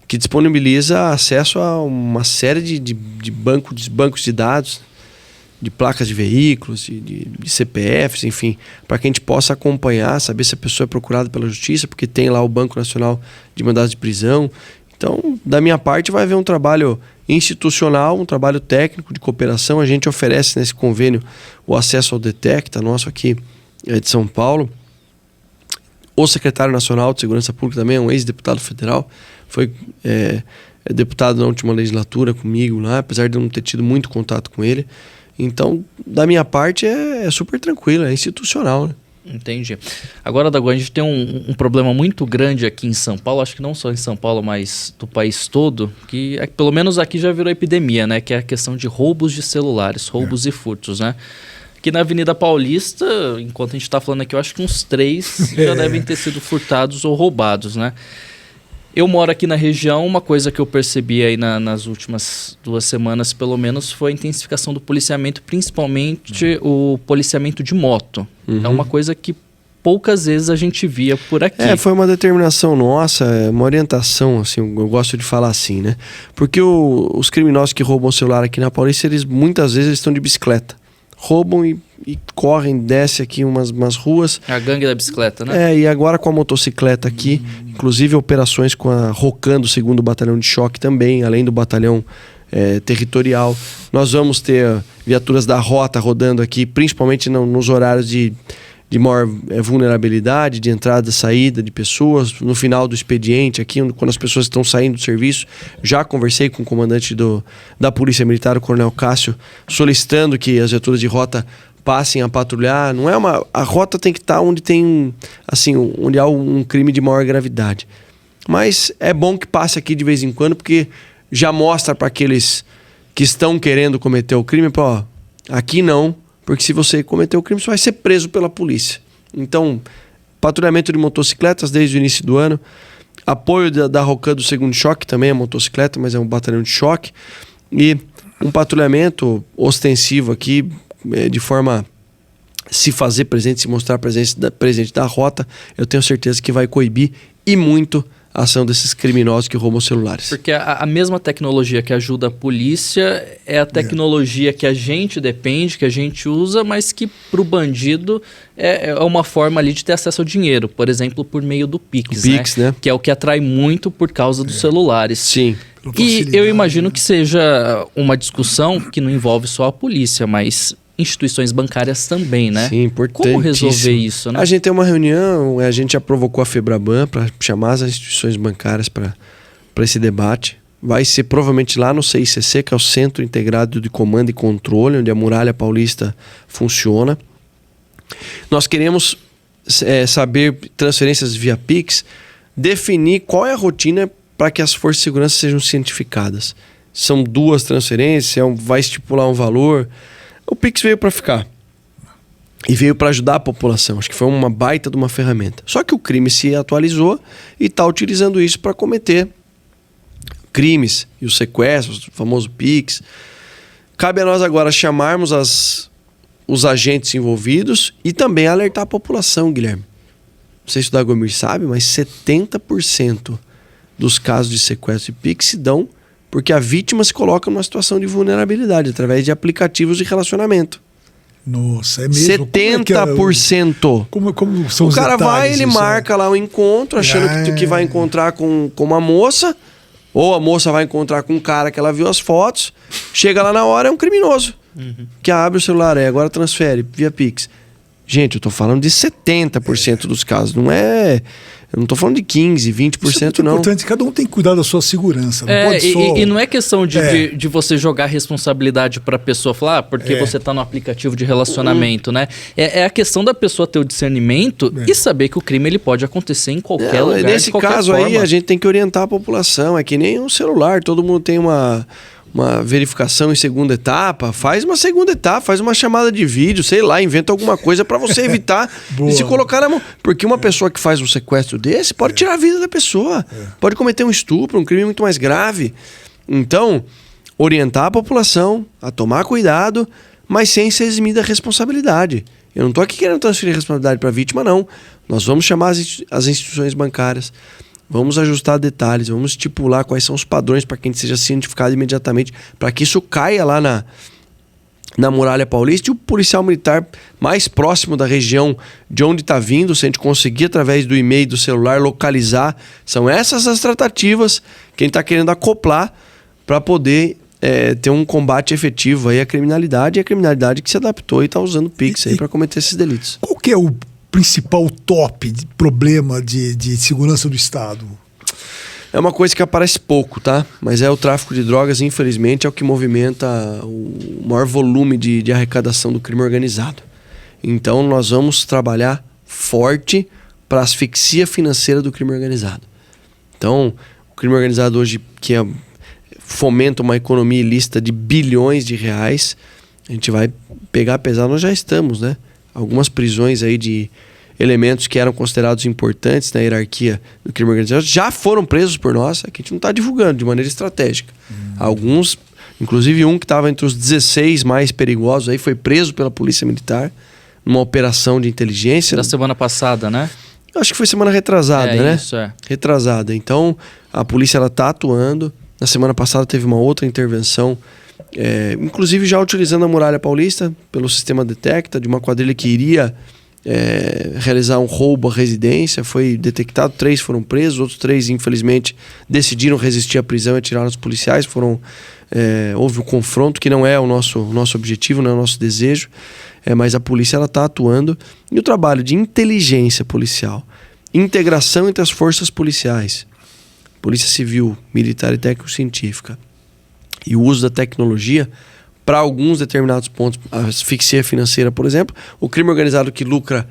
[SPEAKER 3] Que disponibiliza acesso a uma série de bancos de dados, de placas de veículos, de CPFs, enfim, para que a gente possa acompanhar, saber se a pessoa é procurada pela justiça, porque tem lá o Banco Nacional de Mandados de Prisão. Então, da minha parte, vai haver um trabalho institucional, um trabalho técnico de cooperação. A gente oferece nesse convênio o acesso ao Detecta, nosso aqui de São Paulo. O secretário nacional de Segurança Pública também é um ex-deputado federal, foi deputado na última legislatura comigo lá, apesar de eu não ter tido muito contato com ele. Então, da minha parte, é super tranquilo, é institucional, né?
[SPEAKER 2] Entendi. Agora, Dagon, a gente tem um problema muito grande aqui em São Paulo, acho que não só em São Paulo, mas do país todo, que pelo menos aqui já virou epidemia, né? Que é a questão de roubos de celulares, roubos e furtos, né? Aqui na Avenida Paulista, enquanto a gente está falando aqui, eu acho que uns 3 já devem ter sido furtados ou roubados, né? Eu moro aqui na região, uma coisa que eu percebi aí nas últimas 2 semanas, pelo menos, foi a intensificação do policiamento, principalmente o policiamento de moto. É uma coisa que poucas vezes a gente via por aqui.
[SPEAKER 3] Foi uma determinação nossa, uma orientação, assim, eu gosto de falar assim, né? Porque os criminosos que roubam o celular aqui na Paulista, muitas vezes eles estão de bicicleta. Roubam e correm, desce aqui umas ruas.
[SPEAKER 2] A gangue da bicicleta, né?
[SPEAKER 3] E agora com a motocicleta aqui, inclusive operações com a Rocan do 2º Batalhão de Choque também, além do batalhão territorial. Nós vamos ter viaturas da Rota rodando aqui, principalmente nos horários de maior vulnerabilidade, de entrada e saída de pessoas, no final do expediente aqui, quando as pessoas estão saindo do serviço. Já conversei com o comandante da Polícia Militar, o Coronel Cássio, solicitando que as viaturas de rota passem a patrulhar. A rota tem que estar onde tem, assim, onde há um crime de maior gravidade. Mas é bom que passe aqui de vez em quando, porque já mostra para aqueles que estão querendo cometer o crime, aqui não, porque se você cometer o crime, você vai ser preso pela polícia. Então, patrulhamento de motocicletas desde o início do ano, apoio da Rocan do 2º Choque, também é motocicleta, mas é um batalhão de choque, e um patrulhamento ostensivo aqui, de forma a se fazer presente, se mostrar presente da rota, eu tenho certeza que vai coibir e muito a ação desses criminosos que roubam celulares.
[SPEAKER 2] Porque a mesma tecnologia que ajuda a polícia é a tecnologia que a gente depende, que a gente usa, mas que para o bandido é uma forma ali de ter acesso ao dinheiro. Por exemplo, por meio do Pix, né? Que é o que atrai muito por causa dos celulares.
[SPEAKER 3] Sim.
[SPEAKER 2] E eu imagino que seja uma discussão que não envolve só a polícia, mas instituições bancárias também, né?
[SPEAKER 3] Sim, importante.
[SPEAKER 2] Como resolver isso, né?
[SPEAKER 3] A gente tem uma reunião, a gente já provocou a FEBRABAN para chamar as instituições bancárias para esse debate. Vai ser provavelmente lá no CICC, que é o Centro Integrado de Comando e Controle, onde a Muralha Paulista funciona. Nós queremos saber transferências via Pix, definir qual é a rotina para que as forças de segurança sejam cientificadas. São 2 transferências, vai estipular um valor. O Pix veio para ficar e veio para ajudar a população. Acho que foi uma baita de uma ferramenta. Só que o crime se atualizou e está utilizando isso para cometer crimes e os sequestros, o famoso Pix. Cabe a nós agora chamarmos os agentes envolvidos e também alertar a população, Guilherme. Não sei se o Dagomir sabe, mas 70% dos casos de sequestro e Pix se dão porque a vítima se coloca numa situação de vulnerabilidade através de aplicativos de relacionamento.
[SPEAKER 1] Nossa, é mesmo?
[SPEAKER 3] 70%.
[SPEAKER 1] Como são os
[SPEAKER 3] o cara
[SPEAKER 1] detalhes,
[SPEAKER 3] vai, ele marca lá um encontro, achando que vai encontrar com uma moça, ou a moça vai encontrar com um cara que ela viu as fotos, chega lá na hora, é um criminoso. Que abre o celular, agora transfere via Pix. Gente, eu tô falando de 70% dos casos, não é... Eu não tô falando de 15%, 20%,
[SPEAKER 1] isso é muito
[SPEAKER 3] não.
[SPEAKER 1] importante, cada um tem que cuidar da sua segurança. Não pode só...
[SPEAKER 2] e não é questão de você jogar responsabilidade para a pessoa falar, porque você tá no aplicativo de relacionamento, né? É a questão da pessoa ter o discernimento e saber que o crime ele pode acontecer em qualquer lugar,
[SPEAKER 3] nesse
[SPEAKER 2] de qualquer
[SPEAKER 3] caso
[SPEAKER 2] forma.
[SPEAKER 3] aí, a gente tem que orientar a população. É que nem um celular, todo mundo tem uma verificação em segunda etapa, faz uma segunda etapa, faz uma chamada de vídeo, sei lá, inventa alguma coisa para você evitar de se colocar na mão. Porque uma pessoa que faz um sequestro desse pode tirar a vida da pessoa, pode cometer um estupro, um crime muito mais grave. Então, orientar a população a tomar cuidado, mas sem ser eximida a responsabilidade. Eu não estou aqui querendo transferir a responsabilidade para a vítima, não. Nós vamos chamar as instituições bancárias, vamos ajustar detalhes, vamos estipular quais são os padrões para que a gente seja cientificado imediatamente, para que isso caia lá na Muralha Paulista e o policial militar mais próximo da região de onde está vindo, se a gente conseguir através do e-mail, do celular, localizar. São essas as tratativas que a gente está querendo acoplar para poder ter um combate efetivo aí à criminalidade, e a criminalidade que se adaptou e está usando o Pix aí para cometer esses delitos.
[SPEAKER 1] Qual que é o principal de problema de segurança do Estado?
[SPEAKER 3] É uma coisa que aparece pouco, tá? Mas é o tráfico de drogas, infelizmente, é o que movimenta o maior volume de arrecadação do crime organizado. Então nós vamos trabalhar forte para a asfixia financeira do crime organizado. Então, o crime organizado hoje, que fomenta uma economia ilícita de bilhões de reais, a gente vai pegar pesado, nós já estamos, né? Algumas prisões aí de elementos que eram considerados importantes na hierarquia do crime organizado já foram presos por nós, que a gente não está divulgando de maneira estratégica. Alguns, inclusive um que estava entre os 16 mais perigosos, aí foi preso pela Polícia Militar numa operação de inteligência.
[SPEAKER 2] Da semana passada, né?
[SPEAKER 3] Acho que foi semana retrasada, né?
[SPEAKER 2] Isso,
[SPEAKER 3] Retrasada. Então, a polícia está atuando. Na semana passada teve uma outra intervenção, inclusive já utilizando a Muralha Paulista pelo sistema Detecta, de uma quadrilha que iria realizar um roubo à residência. Foi detectado, 3 foram presos, outros 3 infelizmente decidiram resistir à prisão e atiraram os policiais. Houve um confronto que não é o nosso objetivo, não é o nosso desejo, mas a polícia está atuando. E o trabalho de inteligência policial, integração entre as forças policiais, Polícia Civil, Militar e Técnico-Científica, e o uso da tecnologia para alguns determinados pontos, a asfixia financeira, por exemplo. O crime organizado que lucra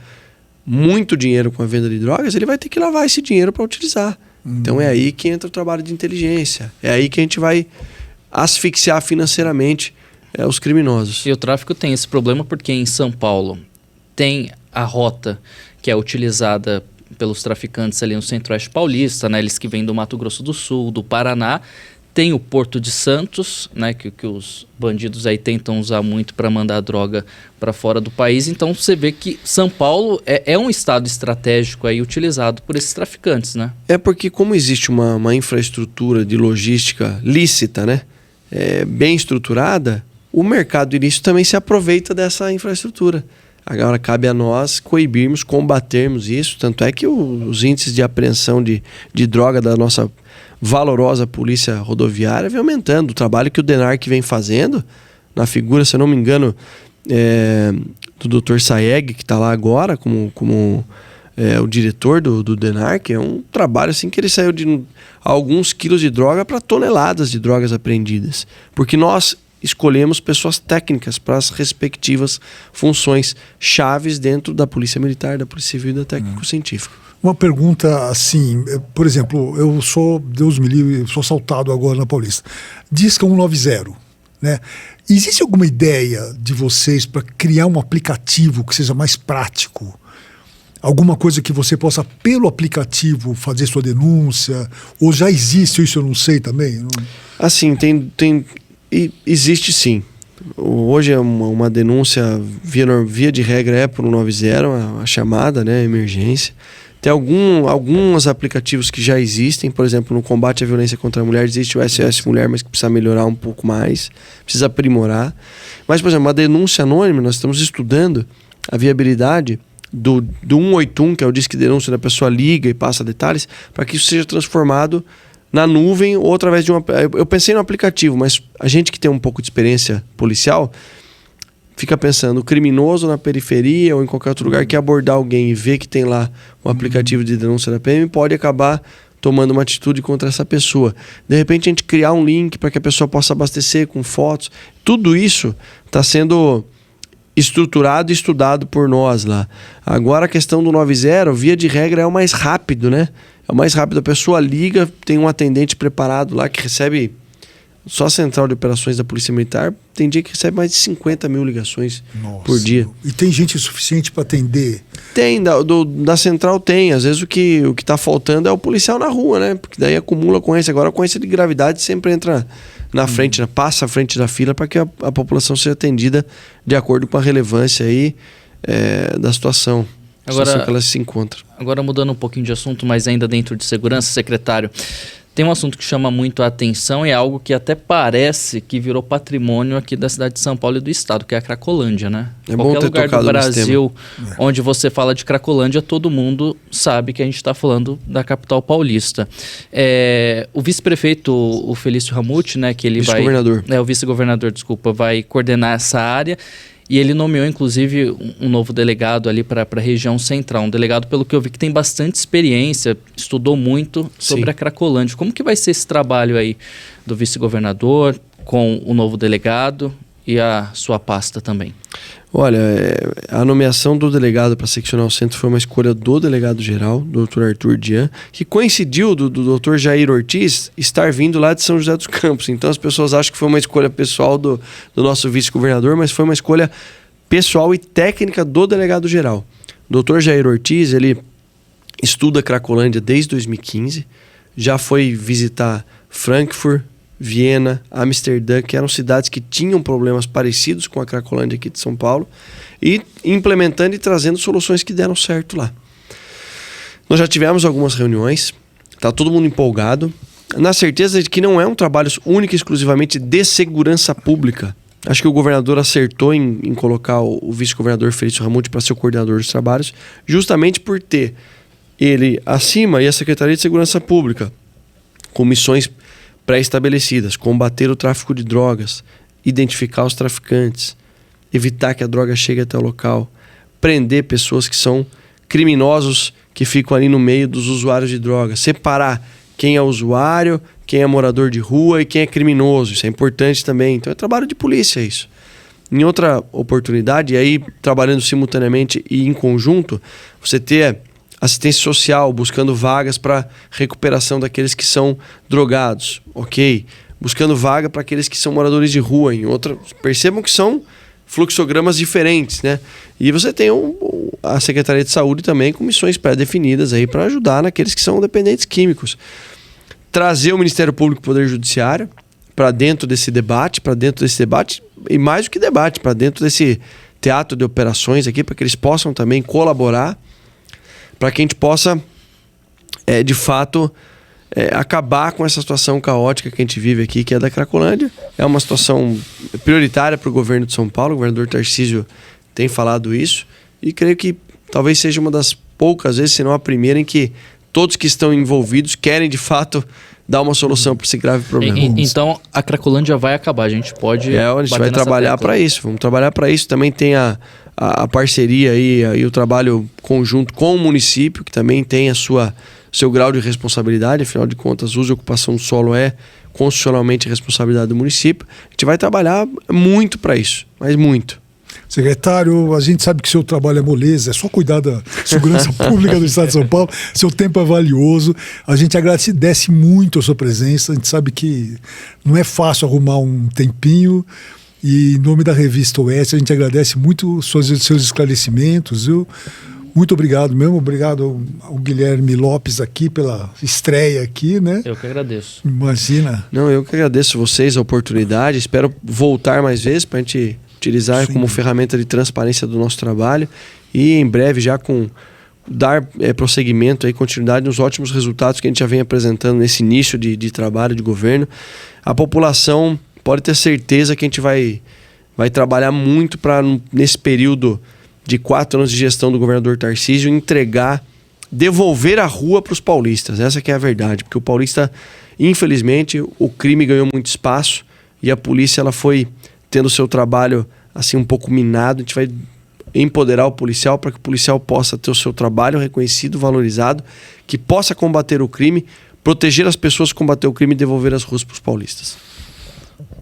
[SPEAKER 3] muito dinheiro com a venda de drogas, ele vai ter que lavar esse dinheiro para utilizar. Então é aí que entra o trabalho de inteligência. É aí que a gente vai asfixiar financeiramente os criminosos.
[SPEAKER 2] E o tráfico tem esse problema porque em São Paulo tem a rota que é utilizada pelos traficantes ali no Centro-Oeste Paulista, né? Eles que vêm do Mato Grosso do Sul, do Paraná. tem o Porto de Santos, né, que os bandidos aí tentam usar muito para mandar droga para fora do país. Então você vê que São Paulo é um estado estratégico aí utilizado por esses traficantes, né?
[SPEAKER 3] É porque como existe uma infraestrutura de logística lícita, né, bem estruturada, o mercado ilícito também se aproveita dessa infraestrutura. Agora cabe a nós coibirmos, combatermos isso. Tanto é que os índices de apreensão de droga da nossa valorosa polícia rodoviária vem aumentando. O trabalho que o DENARC vem fazendo, na figura, se eu não me engano, do Dr. Saeg, que está lá agora como o diretor do DENARC, é um trabalho assim que ele saiu de alguns quilos de droga para toneladas de drogas apreendidas. Porque nós escolhemos pessoas técnicas para as respectivas funções chaves dentro da Polícia Militar, da Polícia Civil e da Técnico-Científica.
[SPEAKER 1] Uma pergunta assim, por exemplo, eu sou, Deus me livre, sou assaltado agora na Paulista. Disca 190, né? Existe alguma ideia de vocês para criar um aplicativo que seja mais prático? Alguma coisa que você possa, pelo aplicativo, fazer sua denúncia? Ou já existe isso, eu não sei também?
[SPEAKER 3] Assim, existe sim. Hoje é uma denúncia, via de regra, é por 190, a chamada, né, emergência. Tem alguns aplicativos que já existem, por exemplo, no combate à violência contra a mulher, existe o SOS Mulher, mas que precisa melhorar um pouco mais, precisa aprimorar. Mas, por exemplo, uma denúncia anônima, nós estamos estudando a viabilidade do 181, que é o disque denúncia da pessoa liga e passa detalhes, para que isso seja transformado na nuvem ou através de eu pensei no aplicativo, mas a gente que tem um pouco de experiência policial fica pensando, o criminoso na periferia ou em qualquer outro lugar que abordar alguém e ver que tem lá um aplicativo de denúncia da PM pode acabar tomando uma atitude contra essa pessoa. De repente a gente criar um link para que a pessoa possa abastecer com fotos. Tudo isso está sendo estruturado e estudado por nós lá. Agora a questão do 90, via de regra, é o mais rápido, né? É o mais rápido. A pessoa liga, tem um atendente preparado lá que recebe, só a central de operações da Polícia Militar, tem dia que recebe mais de 50 mil ligações por dia.
[SPEAKER 1] E tem gente suficiente para atender?
[SPEAKER 3] Tem, da central tem. Às vezes o que está faltando é o policial na rua, né? Porque daí acumula a ocorrência. Agora a ocorrência de gravidade sempre entra na frente, né? Passa à frente da fila para que a população seja atendida de acordo com a relevância aí, da situação. Situação que ela se encontra.
[SPEAKER 2] Agora mudando um pouquinho de assunto, mas ainda dentro de segurança, secretário, tem um assunto que chama muito a atenção e é algo que até parece que virou patrimônio aqui da cidade de São Paulo e do estado, que é a Cracolândia, né?
[SPEAKER 3] É bom ter
[SPEAKER 2] lugar
[SPEAKER 3] tocado
[SPEAKER 2] do Brasil onde você fala de Cracolândia, todo mundo sabe que a gente está falando da capital paulista. O vice-prefeito, o Felício Ramute, né, que ele
[SPEAKER 3] vice-governador.
[SPEAKER 2] O vice-governador, desculpa, vai coordenar essa área. E ele nomeou, inclusive, um novo delegado ali para a região central. Um delegado, pelo que eu vi, que tem bastante experiência, estudou muito sobre a Cracolândia. Como que vai ser esse trabalho aí do vice-governador com o novo delegado e a sua pasta também?
[SPEAKER 3] Olha, a nomeação do delegado para seccional centro foi uma escolha do delegado-geral, do Dr. Arthur Dian, que coincidiu do Dr. Jair Ortiz estar vindo lá de São José dos Campos. Então as pessoas acham que foi uma escolha pessoal do nosso vice-governador, mas foi uma escolha pessoal e técnica do delegado-geral. O Dr. Jair Ortiz, ele estuda a Cracolândia desde 2015, já foi visitar Frankfurt, Viena, Amsterdã, que eram cidades que tinham problemas parecidos com a Cracolândia aqui de São Paulo, e implementando e trazendo soluções que deram certo lá. Nós já tivemos algumas reuniões, está todo mundo empolgado, na certeza de que não é um trabalho único e exclusivamente de segurança pública. Acho que o governador acertou em colocar o vice-governador Felício Ramute para ser o coordenador dos trabalhos, justamente por ter ele acima e a Secretaria de Segurança Pública com missões pré-estabelecidas, combater o tráfico de drogas, identificar os traficantes, evitar que a droga chegue até o local, prender pessoas que são criminosos que ficam ali no meio dos usuários de drogas, separar quem é usuário, quem é morador de rua e quem é criminoso. Isso é importante também. Então é trabalho de polícia isso. Em outra oportunidade, e aí trabalhando simultaneamente e em conjunto, você ter assistência social, buscando vagas para recuperação daqueles que são drogados, ok? Buscando vaga para aqueles que são moradores de rua. Percebam que são fluxogramas diferentes, né? E você tem a Secretaria de Saúde também com missões pré-definidas aí para ajudar naqueles que são dependentes químicos. trazer o Ministério Público e o Poder Judiciário para dentro desse debate, e mais do que debate, para dentro desse teatro de operações aqui, para que eles possam também colaborar, para que a gente possa, de fato, acabar com essa situação caótica que a gente vive aqui, que é da Cracolândia. É uma situação prioritária para o governo de São Paulo, o governador Tarcísio tem falado isso, e creio que talvez seja uma das poucas vezes, se não a primeira, em que todos que estão envolvidos querem, de fato, dar uma solução para esse grave problema.
[SPEAKER 2] Então, a Cracolândia vai acabar, a gente pode...
[SPEAKER 3] a gente vai trabalhar para isso, vamos trabalhar para isso. Também tem a parceria e o trabalho conjunto com o município, que também tem seu grau de responsabilidade, afinal de contas, uso e ocupação do solo é constitucionalmente responsabilidade do município. A gente vai trabalhar muito para isso, mas muito.
[SPEAKER 1] Secretário, a gente sabe que seu trabalho é moleza, é só cuidar da segurança pública do Estado de São Paulo, seu tempo é valioso, a gente agradece muito a sua presença, a gente sabe que não é fácil arrumar um tempinho, e em nome da Revista Oeste, a gente agradece muito seus esclarecimentos, viu? Muito obrigado mesmo, obrigado ao Guilherme Lopes aqui pela estreia aqui, né?
[SPEAKER 2] Eu que agradeço.
[SPEAKER 1] Imagina.
[SPEAKER 3] Não, eu que agradeço vocês a oportunidade, espero voltar mais vezes para a gente utilizar como ferramenta de transparência do nosso trabalho e em breve já dar prosseguimento e continuidade nos ótimos resultados que a gente já vem apresentando nesse início de trabalho de governo. A população pode ter certeza que a gente vai trabalhar muito para, nesse período de 4 anos de gestão do governador Tarcísio, devolver a rua para os paulistas. Essa que é a verdade, porque o paulista, infelizmente, o crime ganhou muito espaço e a polícia ela foi tendo o seu trabalho assim um pouco minado. A gente vai empoderar o policial para que o policial possa ter o seu trabalho reconhecido, valorizado, que possa combater o crime, proteger as pessoas, combater o crime e devolver as ruas para os paulistas.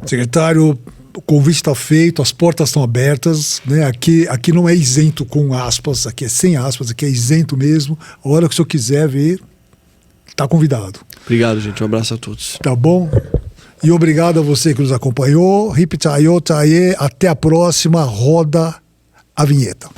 [SPEAKER 1] Secretário, o convite está feito, as portas estão abertas, né? Aqui não é isento com aspas, aqui é sem aspas, aqui é isento mesmo. A hora que o senhor quiser vir, está convidado.
[SPEAKER 3] Obrigado, gente. Um abraço a todos.
[SPEAKER 1] Tá bom? E obrigado a você que nos acompanhou. Até a próxima. Roda a vinheta.